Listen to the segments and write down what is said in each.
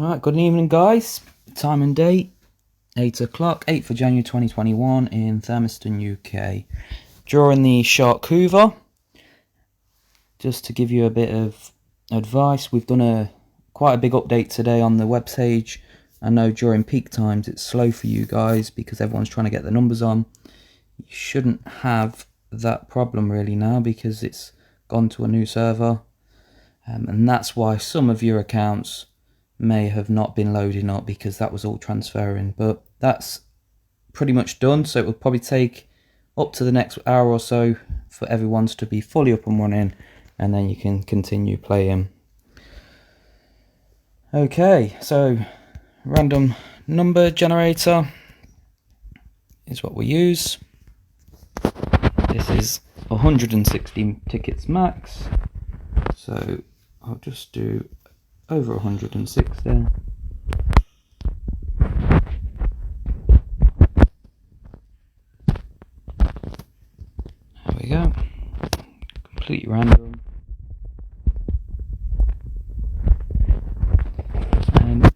Alright, good evening guys. Time and date, 8 o'clock, 8th of January 2021 in Thermiston, UK. Drawing the Shark Hoover. Just to give you a bit of advice, we've done quite a big update today on the webpage. I know during peak times it's slow for you guys because everyone's trying to get the numbers on. You shouldn't have that problem really now because it's gone to a new server. And that's why some of your accounts may have not been loading up because that was all transferring, but that's pretty much done, so it will probably take up to the next hour or so for everyone's to be fully up and running, and then you can continue playing. Okay, so random number generator is what we use. This is 160 tickets max, so I'll just do over 106 there. There we go. Completely random. And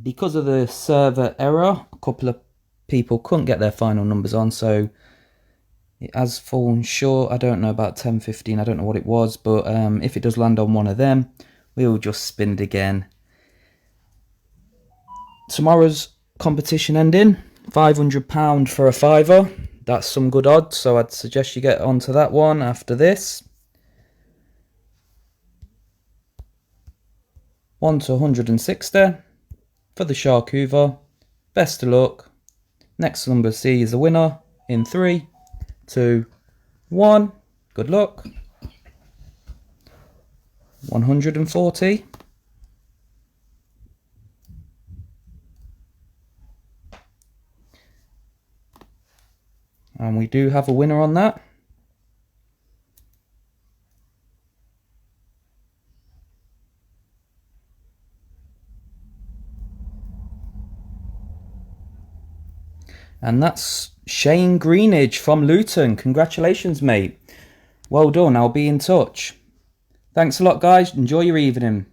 because of the server error, a couple of people couldn't get their final numbers on, so it has fallen short. I don't know, about 10, 15, I don't know what it was, but if it does land on one of them, we'll just spin it again. Tomorrow's competition ending, £500 for a fiver. That's some good odds, so I'd suggest you get onto that one after this. 1 to 160 for the Shark Hoover. Best of luck. Next number C is the winner in 3, 2, 1. Good luck. 140. And we do have a winner on that. And that's Shane Greenidge from Luton. Congratulations, mate. Well done. I'll be in touch. Thanks a lot, guys. Enjoy your evening.